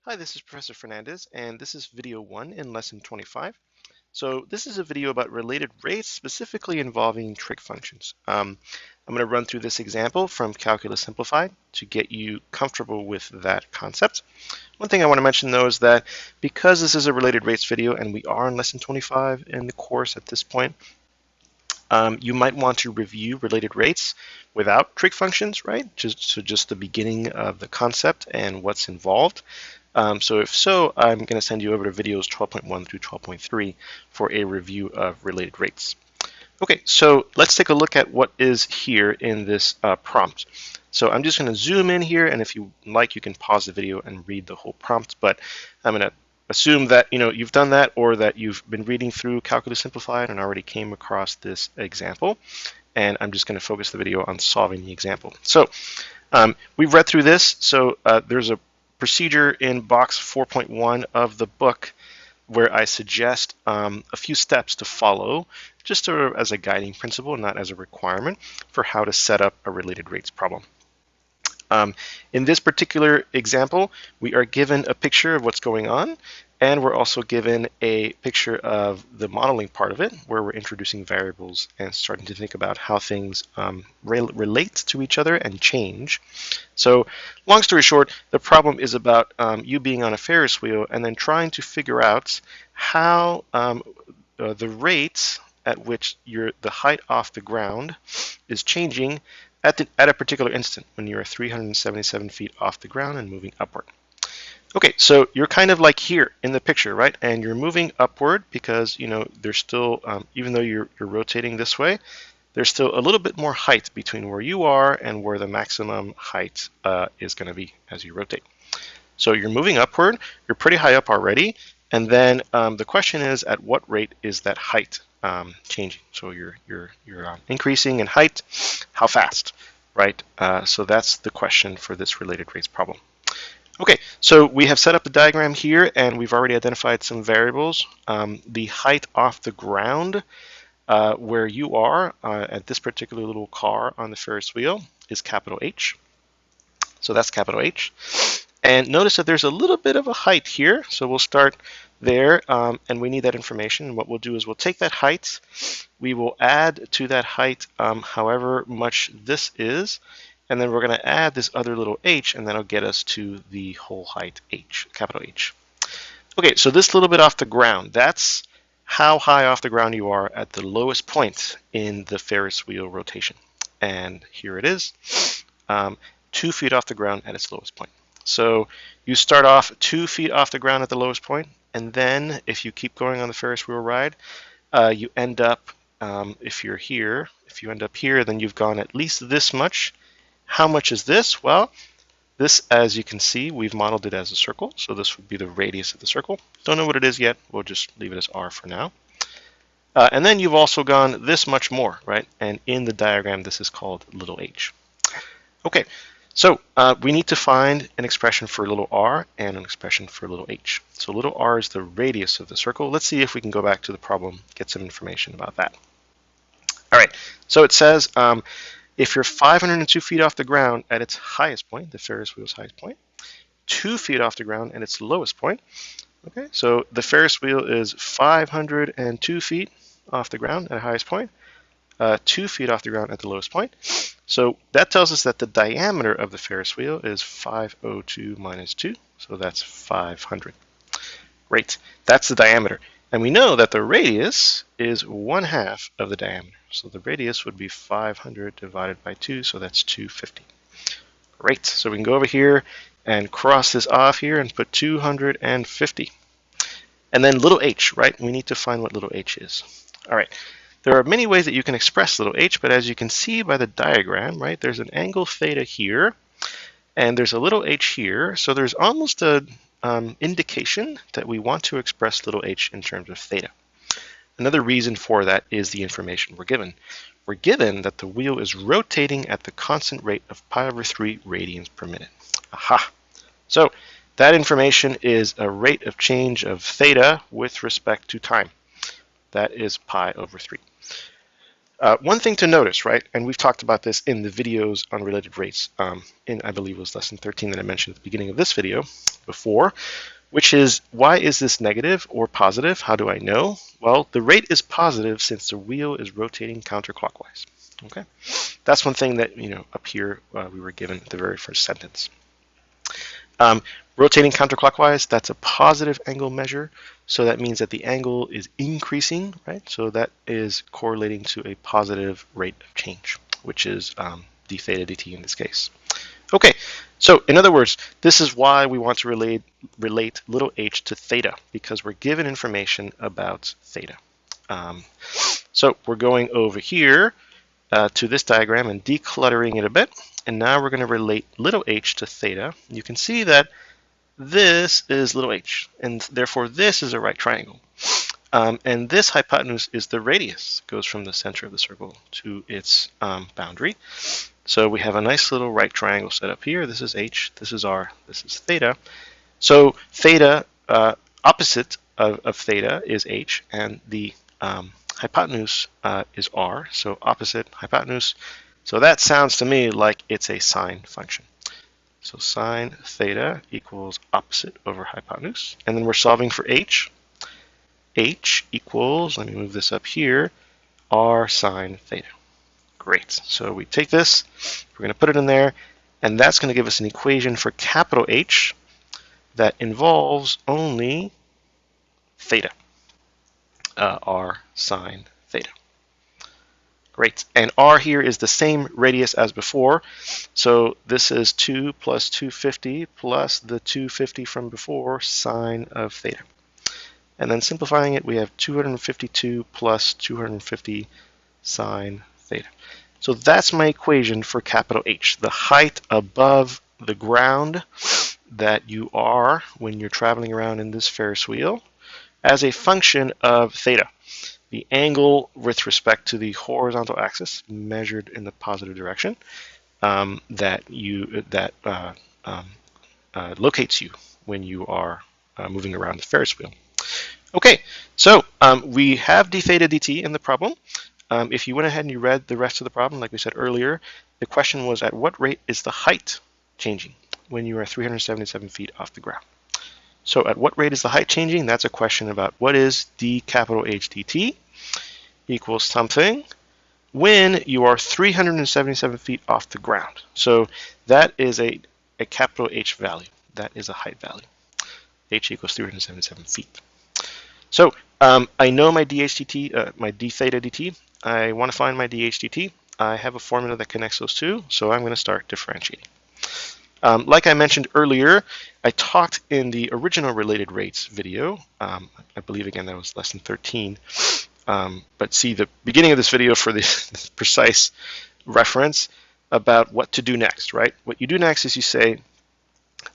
Hi, this is Professor Fernandez, and this is video 1 in lesson 25. So this is a video about related rates, specifically involving trig functions. I'm going to run through this example from Calculus Simplified to get you comfortable with that concept. One thing I want to mention though is that because this is a related rates video and we are in lesson 25 in the course at this point, you might want to review related rates without trig functions, right? Just the beginning of the concept and what's involved. So if so, I'm going to send you over to videos 12.1 through 12.3 for a review of related rates. Okay, so let's take a look at what is here in this prompt. So I'm just going to zoom in here, and if you like, you can pause the video and read the whole prompt, but I'm going to assume that you've done that, or that you've been reading through Calculus Simplified and already came across this example, and I'm just going to focus the video on solving the example. So we've read through this, so there's a procedure in box 4.1 of the book where I suggest a few steps to follow, just as a guiding principle, not as a requirement, for how to set up a related rates problem. In this particular example, we are given a picture of what's going on, and we're also given a picture of the modeling part of it, where we're introducing variables and starting to think about how things relate to each other and change. So long story short, the problem is about you being on a Ferris wheel and then trying to figure out how the rate at which the height off the ground is changing at a particular instant when you're 377 feet off the ground and moving upward. Okay, so you're kind of like here in the picture, right? And you're moving upward because there's still, even though you're rotating this way, there's still a little bit more height between where you are and where the maximum height is going to be as you rotate. So you're moving upward, you're pretty high up already, and then the question is, at what rate is that height changing? So you're increasing in height, how fast, right? So that's the question for this related rates problem. Okay, so we have set up the diagram here, and we've already identified some variables. The height off the ground where you are at this particular little car on the Ferris wheel is capital H. So that's capital H. And notice that there's a little bit of a height here. So we'll start there, and we need that information. And what we'll do is we'll take that height. We will add to that height however much this is. And then we're going to add this other little h, and that'll get us to the whole height h, capital H. Okay, so this little bit off the ground, that's how high off the ground you are at the lowest point in the Ferris wheel rotation. And here it is, 2 feet off the ground at its lowest point. So you start off 2 feet off the ground at the lowest point, and then if you keep going on the Ferris wheel ride, you end up, if you end up here, then you've gone at least this much. How much is this? Well, this, as you can see, we've modeled it as a circle, so this would be the radius of the circle. Don't know what it is yet. We'll just leave it as r for now. And then you've also gone this much more, right? And in the diagram, this is called little h. Okay, so we need to find an expression for little r and an expression for little h. So little r is the radius of the circle. Let's see if we can go back to the problem, get some information about that. All right, so it says, if you're 502 feet off the ground at its highest point, the Ferris wheel's highest point, 2 feet off the ground at its lowest point. Okay, so the Ferris wheel is 502 feet off the ground at the highest point, 2 feet off the ground at the lowest point. So that tells us that the diameter of the Ferris wheel is 502 minus 2, so that's 500. Great, that's the diameter. And we know that the radius is 1/2 of the diameter. So the radius would be 500 divided by 2, so that's 250. Great, so we can go over here and cross this off here and put 250. And then little h, right? We need to find what little h is. All right, there are many ways that you can express little h, but as you can see by the diagram, right, there's an angle theta here, and there's a little h here, so there's almost a indication that we want to express little h in terms of theta. Another reason for that is the information we're given. We're given that the wheel is rotating at the constant rate of pi/3 radians per minute. Aha! So that information is a rate of change of theta with respect to time. That is pi/3. One thing to notice, right, and we've talked about this in the videos on related rates, I believe it was lesson 13 that I mentioned at the beginning of this video before, which is, why is this negative or positive? How do I know? Well, the rate is positive since the wheel is rotating counterclockwise. Okay, that's one thing that, up here we were given the very first sentence. Rotating counterclockwise, that's a positive angle measure. So that means that the angle is increasing, right? So that is correlating to a positive rate of change, which is d theta dt in this case. Okay, so in other words, this is why we want to relate little h to theta, because we're given information about theta. So we're going over here to this diagram and decluttering it a bit. And now we're going to relate little h to theta. You can see that this is little h, and therefore this is a right triangle. And this hypotenuse is the radius. It goes from the center of the circle to its boundary. So we have a nice little right triangle set up here. This is h, this is r, this is theta. So theta, opposite of theta is h, and the hypotenuse is r, so opposite hypotenuse. So that sounds to me like it's a sine function. So sine theta equals opposite over hypotenuse. And then we're solving for h. H equals, let me move this up here, r sine theta. Great. So we take this, we're going to put it in there, and that's going to give us an equation for capital H that involves only theta, r sine theta. Great. And r here is the same radius as before. So this is 2 plus 250 plus the 250 from before, sine of theta. And then simplifying it, we have 252 plus 250 sine theta. So that's my equation for capital H, the height above the ground that you are when you're traveling around in this Ferris wheel as a function of theta. The angle with respect to the horizontal axis measured in the positive direction that locates you when you are moving around the Ferris wheel. Okay, so we have d theta dt in the problem. If you went ahead and you read the rest of the problem, like we said earlier, the question was, at what rate is the height changing when you are 377 feet off the ground? So at what rate is the height changing? That's a question about what is d capital H dt equals something when you are 377 feet off the ground. So that is a capital H value. That is a height value. H equals 377 feet. So I know my d theta dt. I want to find my dh dt. I have a formula that connects those two, so I'm going to start differentiating. Like I mentioned earlier, I talked in the original related rates video. I believe, again, that was lesson 13. But see the beginning of this video for the precise reference about what to do next, right? What you do next is you say,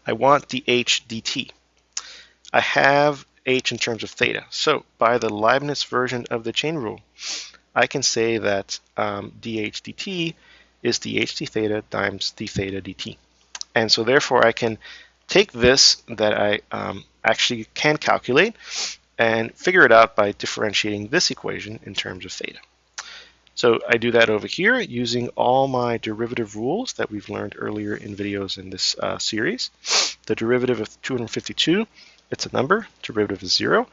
I want dh dt. I have h in terms of theta. So by the Leibniz version of the chain rule, I can say that dh dt is dh d theta times d theta dt. And so therefore I can take this that I actually can calculate and figure it out by differentiating this equation in terms of theta. So I do that over here using all my derivative rules that we've learned earlier in videos in this series. The derivative of 252, it's a number, derivative is 0.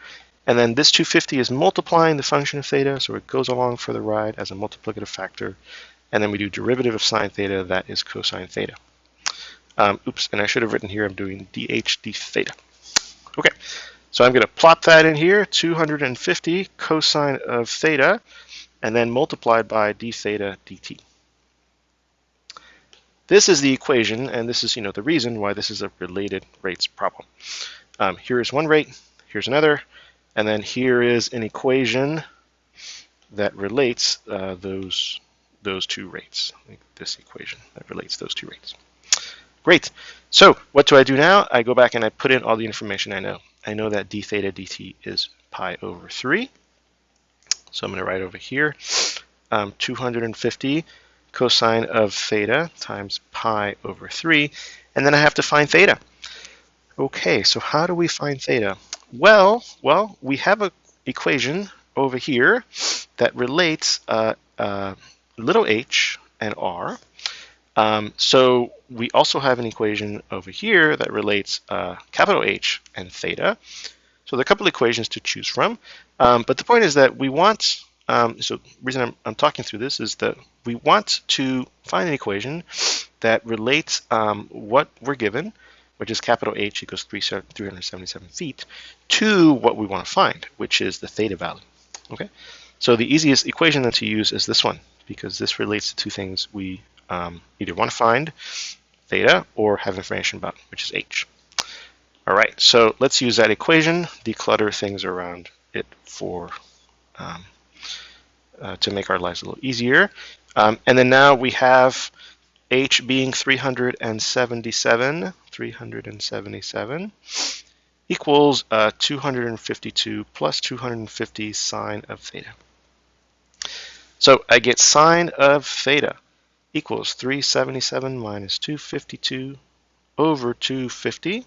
And then this 250 is multiplying the function of theta, so it goes along for the ride as a multiplicative factor. And then we do derivative of sine theta, that is cosine theta. Oops, and I should have written here, I'm doing dh d theta. Okay, so I'm going to plot that in here, 250 cosine of theta, and then multiplied by d theta dt. This is the equation, and this is, the reason why this is a related rates problem. Here is one rate, here's another, and then here is an equation that relates those two rates. Like this equation that relates those two rates. Great. So what do I do now? I go back and I put in all the information I know. I know that d theta dt is pi over 3. So I'm going to write over here 250 cosine of theta times pi over 3. And then I have to find theta. Okay, so how do we find theta? Well, we have an equation over here that relates a little h and r. So we also have an equation over here that relates capital H and theta. So there are a couple of equations to choose from. But the point is that we want, so the reason I'm talking through this is that we want to find an equation that relates what we're given, which is capital H equals 377 feet, to what we want to find, which is the theta value. Okay, so the easiest equation then to use is this one, because this relates to two things we either want to find, theta, or have information about, which is H. All right, so let's use that equation, declutter things around it for to make our lives a little easier. And then now we have H being 377 equals 252 plus 250 sine of theta. So I get sine of theta equals 377 minus 252 over 250.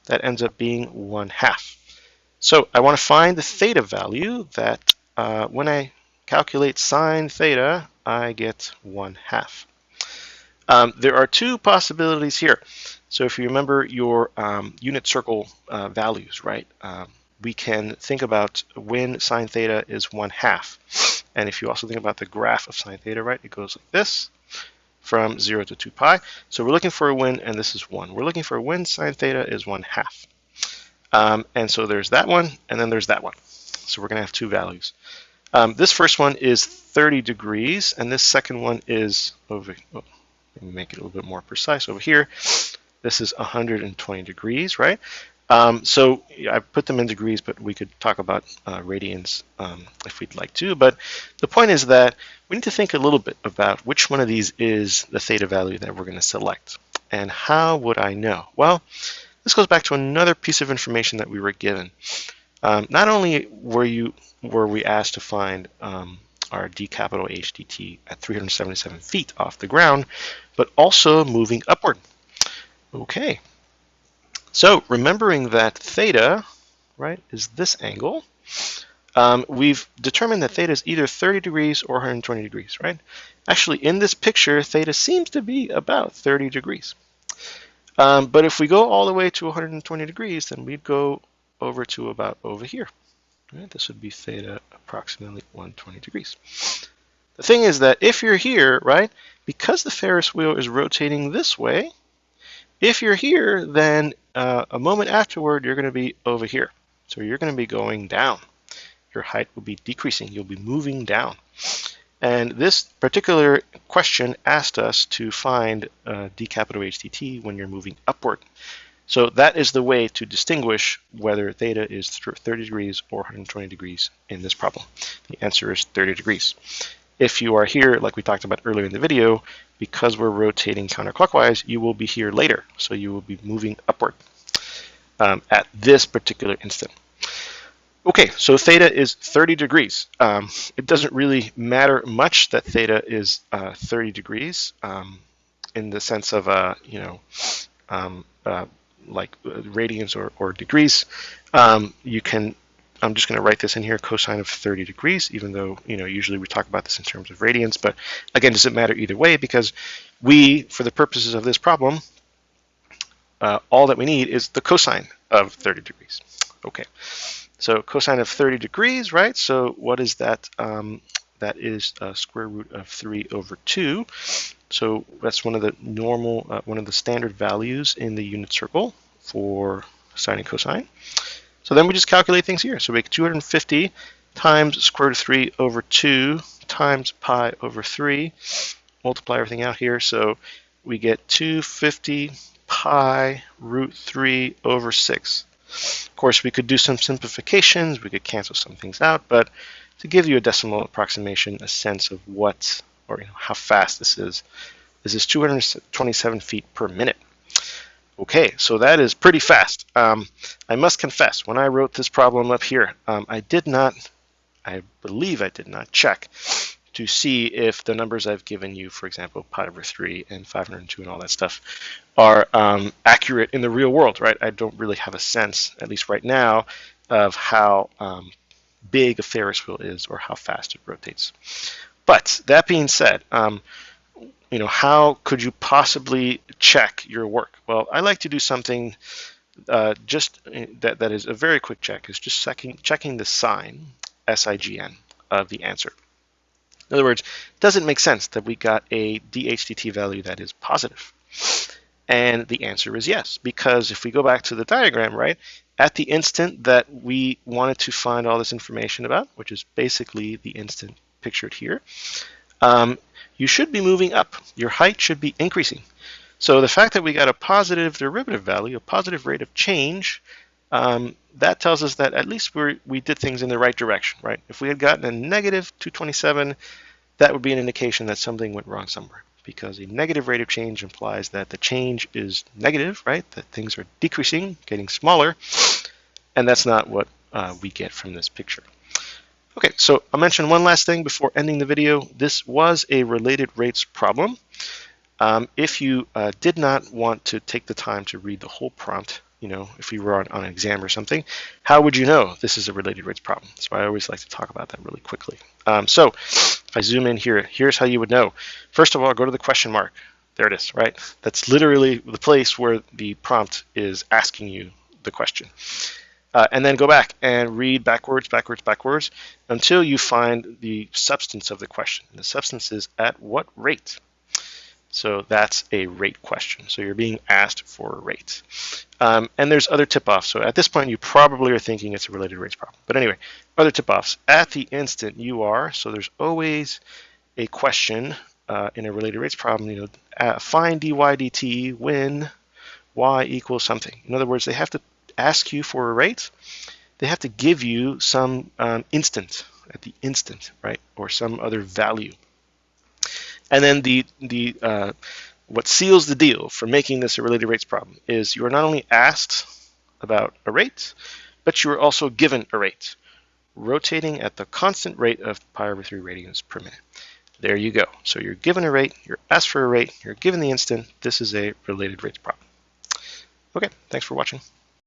That ends up being 1/2. So I want to find the theta value that when I calculate sine theta, I get 1/2. There are two possibilities here. So if you remember your unit circle values, right? We can think about when sine theta is 1/2. And if you also think about the graph of sine theta, right, it goes like this, from 0 to 2 pi. So we're looking for a when, and this is 1. We're looking for a when sine theta is 1/2. And so there's that one, and then there's that one. So we're going to have two values. This first one is 30 degrees, and this second one is over, let me make it a little bit more precise over here. This is 120 degrees, right? So I put them in degrees, but we could talk about radians if we'd like to. But the point is that we need to think a little bit about which one of these is the theta value that we're going to select. And how would I know? Well, this goes back to another piece of information that we were given. Not only were we asked to find our d capital H dt at 377 feet off the ground, but also moving upward. Okay. So remembering that theta, right, is this angle, we've determined that theta is either 30 degrees or 120 degrees, right? Actually, in this picture, theta seems to be about 30 degrees. But if we go all the way to 120 degrees, then we'd go over to about over here. Right? This would be theta approximately 120 degrees. The thing is that if you're here, right, because the Ferris wheel is rotating this way, if you're here, then a moment afterward, you're going to be over here. So you're going to be going down. Your height will be decreasing. You'll be moving down. And this particular question asked us to find d capital H dt when you're moving upward. So that is the way to distinguish whether theta is 30 degrees or 120 degrees in this problem. The answer is 30 degrees. If you are here, like we talked about earlier in the video, because we're rotating counterclockwise, you will be here later. So you will be moving upward at this particular instant. Okay, so theta is 30 degrees. It doesn't really matter much that theta is 30 degrees in the sense of, like radians or degrees. I'm just going to write this in here, cosine of 30 degrees, even though, usually we talk about this in terms of radians. But again, does it matter either way? Because we, for the purposes of this problem, all that we need is the cosine of 30 degrees. Okay, so cosine of 30 degrees, right? So what is that? That is square root of 3 over 2. So that's one of the normal, one of the standard values in the unit circle for sine and cosine. So then we just calculate things here. So we get 250 times square root of 3 over 2 times pi over 3. Multiply everything out here. So we get 250 pi root 3 over 6. Of course, we could do some simplifications. We could cancel some things out. But to give you a decimal approximation, a sense of what, or how fast this is 227 feet per minute. Okay, so that is pretty fast. I must confess, when I wrote this problem up here, I believe I did not check to see if the numbers I've given you, for example, pi over 3 and 502 and all that stuff, are accurate in the real world, right? I don't really have a sense, at least right now, of how big a Ferris wheel is or how fast it rotates. But that being said, how could you possibly check your work? Well, I like to do something just that is a very quick check, is just checking the sign, SIGN, of the answer. In other words, does it make sense that we got a DHDT value that is positive? And the answer is yes, because if we go back to the diagram, right, at the instant that we wanted to find all this information about, which is basically the instant pictured here, you should be moving up. Your height should be increasing. So the fact that we got a positive derivative value, a positive rate of change, that tells us that at least we did things in the right direction, right? If we had gotten a negative 227, that would be an indication that something went wrong somewhere, because a negative rate of change implies that the change is negative, right? That things are decreasing, getting smaller, and that's not what we get from this picture. Okay, so I'll mention one last thing before ending the video. This was a related rates problem. If you did not want to take the time to read the whole prompt, if you were on an exam or something, how would you know this is a related rates problem? So I always like to talk about that really quickly. So if I zoom in here, here's how you would know. First of all, go to the question mark. There it is, right? That's literally the place where the prompt is asking you the question. And then go back and read backwards until you find the substance of the question. And the substance is at what rate? So that's a rate question. So you're being asked for a rate. And there's other tip-offs. So at this point, you probably are thinking it's a related rates problem. But anyway, other tip-offs. At the instant you are, so there's always a question in a related rates problem, find dy dt when y equals something. In other words, they have to ask you for a rate. They have to give you some instant at the instant, right? Or some other value. And then what seals the deal for making this a related rates problem is you are not only asked about a rate, but you are also given a rate, rotating at the constant rate of pi/3 radians per minute. There you go. So you're given a rate, you're asked for a rate, you're given the instant. This is a related rates problem. Okay, thanks for watching.